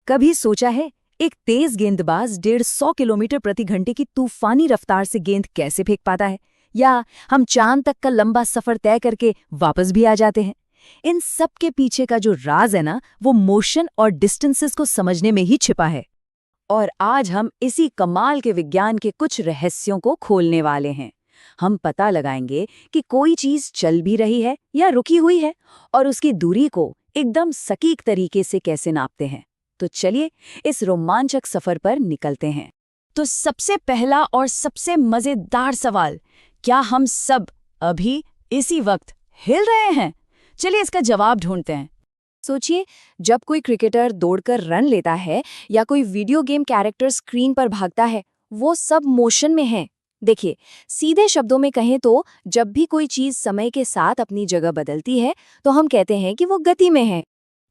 कभी सोचा है एक तेज गेंदबाज 150 किलोमीटर प्रति घंटे की तूफानी रफ्तार से गेंद कैसे फेंक पाता है? या हम चांद तक का लंबा सफर तय करके वापस भी आ जाते हैं? इन सब के पीछे का जो राज है ना, वो मोशन और डिस्टेंसेस को समझने में ही छिपा है। और आज हम इसी कमाल के विज्ञान के कुछ रहस्यों को खोलने वाले हैं। हम पता लगाएंगे कि कोई चीज चल भी रही है या रुकी हुई है, और उसकी दूरी को एकदम सटीक तरीके से कैसे नापते हैं। तो चलिए इस रोमांचक सफर पर निकलते हैं। तो सबसे पहला और सबसे मजेदार सवाल, क्या हम सब अभी इसी वक्त हिल रहे हैं? चलिए इसका जवाब ढूंढते हैं। सोचिए, जब कोई क्रिकेटर दौड़कर रन लेता है या कोई वीडियो गेम कैरेक्टर स्क्रीन पर भागता है, वो सब मोशन में है। देखिए, सीधे शब्दों में कहें तो जब भी कोई चीज समय के साथ अपनी जगह बदलती है तो हम कहते हैं कि वो गति में है।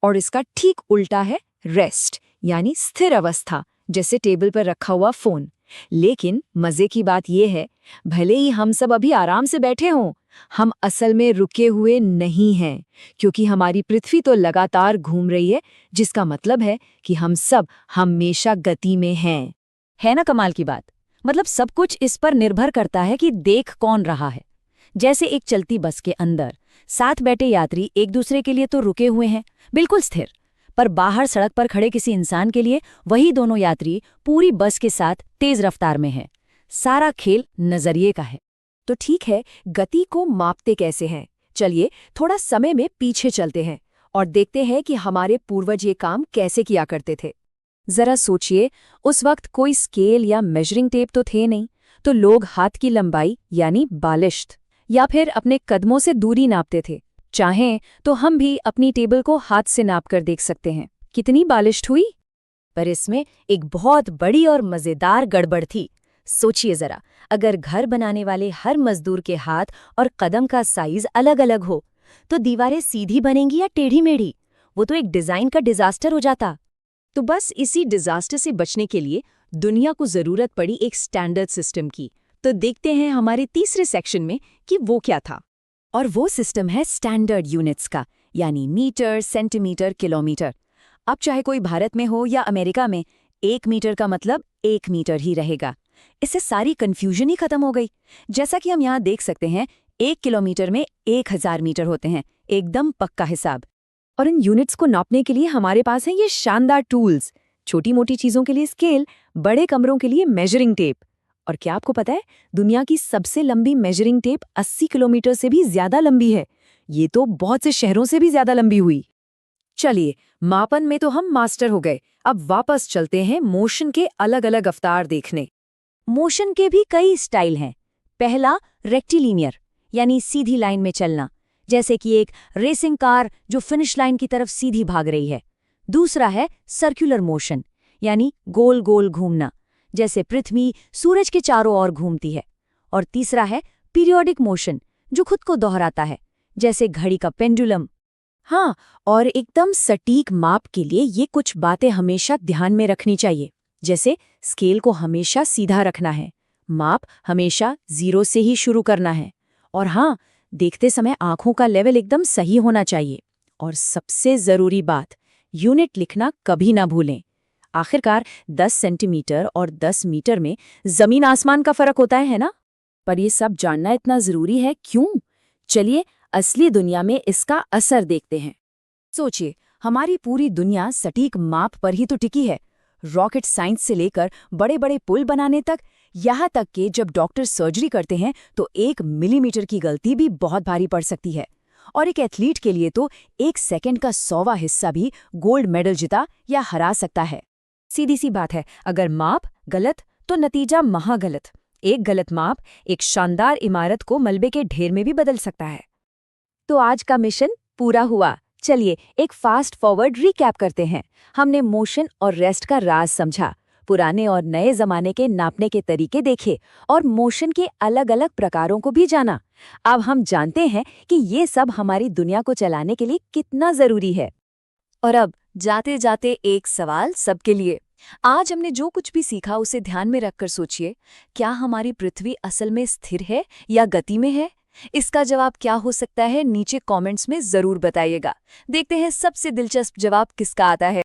और इसका ठीक उल्टा है रेस्ट, यानी स्थिर अवस्था, जैसे टेबल पर रखा हुआ फोन। लेकिन मजे की बात यह है, भले ही हम सब अभी आराम से बैठे हों, हम असल में रुके हुए नहीं हैं, क्योंकि हमारी पृथ्वी तो लगातार घूम रही है, जिसका मतलब है कि हम सब हमेशा गति में हैं। है ना कमाल की बात? मतलब सब कुछ इस पर निर्भर करता है कि देख कौन रहा है। जैसे एक चलती बस के अंदर साथ बैठे यात्री एक दूसरे के लिए तो रुके हुए हैं, बिल्कुल स्थिर, पर बाहर सड़क पर खड़े किसी इंसान के लिए वही दोनों यात्री पूरी बस के साथ तेज रफ्तार में हैं। सारा खेल नजरिए का है। तो ठीक है, गति को मापते कैसे हैं? चलिए थोड़ा समय में पीछे चलते हैं और देखते हैं कि हमारे पूर्वज ये काम कैसे किया करते थे। जरा सोचिए, उस वक्त कोई स्केल या मेजरिंग टेप तो थे नहीं, तो लोग हाथ की लंबाई यानी बालिश्त या फिर अपने कदमों से दूरी नापते थे। चाहें तो हम भी अपनी टेबल को हाथ से नाप कर देख सकते हैं कितनी बालिश्त हुई। पर इसमें एक बहुत बड़ी और मजेदार गड़बड़ थी। सोचिए जरा, अगर घर बनाने वाले हर मजदूर के हाथ और कदम का साइज अलग अलग हो, तो दीवारें सीधी बनेंगी या टेढ़ी मेढ़ी? वो तो एक डिजाइन का डिजास्टर हो जाता। तो बस इसी डिजास्टर से बचने के लिए दुनिया को जरूरत पड़ी एक स्टैंडर्ड सिस्टम की। तो देखते हैं हमारे तीसरे सेक्शन में कि वो क्या था। और वो सिस्टम है स्टैंडर्ड यूनिट्स का, यानी मीटर, सेंटीमीटर, किलोमीटर। अब चाहे कोई भारत में हो या अमेरिका में, 1 मीटर का मतलब 1 मीटर ही रहेगा। इससे सारी कंफ्यूजन ही खत्म हो गई। जैसा कि हम यहाँ देख सकते हैं, 1 किलोमीटर में 1000 मीटर होते हैं, एकदम पक्का हिसाब। और इन यूनिट्स को नापने के लिए हमारे पास हैं ये शानदार टूल्स। छोटी मोटी चीज़ों के लिए स्केल, बड़े कमरों के लिए मेजरिंग टेप। और क्या आपको पता है, दुनिया की सबसे लंबी मेजरिंग टेप 80 किलोमीटर से भी ज्यादा लंबी है। ये तो बहुत से शहरों से भी ज्यादा लंबी हुई। चलिए, मापन में तो हम मास्टर हो गए। अब वापस चलते हैं मोशन के अलग अलग अवतार देखने। मोशन के भी कई स्टाइल हैं। पहला रेक्टिलिनियर, यानी सीधी लाइन में चलना, जैसे कि एक रेसिंग कार जो फिनिश लाइन की तरफ सीधी भाग रही है। दूसरा है सर्कुलर मोशन, यानी गोल गोल घूमना, जैसे पृथ्वी सूरज के चारों ओर घूमती है। और तीसरा है पीरियोडिक मोशन, जो खुद को दोहराता है, जैसे घड़ी का पेंडुलम। हाँ, और एकदम सटीक माप के लिए ये कुछ बातें हमेशा ध्यान में रखनी चाहिए। जैसे स्केल को हमेशा सीधा रखना है, माप हमेशा 0 से ही शुरू करना है, और हाँ, देखते समय आंखों का लेवल एकदम सही होना चाहिए। और सबसे जरूरी बात, यूनिट लिखना कभी ना भूलें। आखिरकार 10 सेंटीमीटर और 10 मीटर में जमीन आसमान का फर्क होता है ना? पर ये सब जानना इतना जरूरी है क्यों? चलिए असली दुनिया में इसका असर देखते हैं। सोचिए, हमारी पूरी दुनिया सटीक माप पर ही तो टिकी है। रॉकेट साइंस से लेकर बड़े बड़े पुल बनाने तक, यहाँ तक कि जब डॉक्टर सर्जरी करते हैं तो 1 मिलीमीटर की गलती भी बहुत भारी पड़ सकती है। और एक एथलीट के लिए तो 1 सेकंड का 100वां हिस्सा भी गोल्ड मेडल जिता या हरा सकता है। सीधी सी बात है, अगर माप गलत तो नतीजा महागलत। एक गलत माप एक शानदार इमारत को मलबे के ढेर में भी बदल सकता है। तो आज का मिशन पूरा हुआ। चलिए एक फास्ट फॉरवर्ड रिकैप करते हैं। हमने मोशन और रेस्ट का राज समझा, पुराने और नए जमाने के नापने के तरीके देखे, और मोशन के अलग अलग प्रकारों को भी जाना। अब हम जानते हैं कि ये सब हमारी दुनिया को चलाने के लिए कितना जरूरी है। और अब जाते जाते एक सवाल सबके लिए। आज हमने जो कुछ भी सीखा उसे ध्यान में रखकर सोचिए, क्या हमारी पृथ्वी असल में स्थिर है या गति में है? इसका जवाब क्या हो सकता है, नीचे कमेंट्स में जरूर बताइएगा। देखते हैं सबसे दिलचस्प जवाब किसका आता है।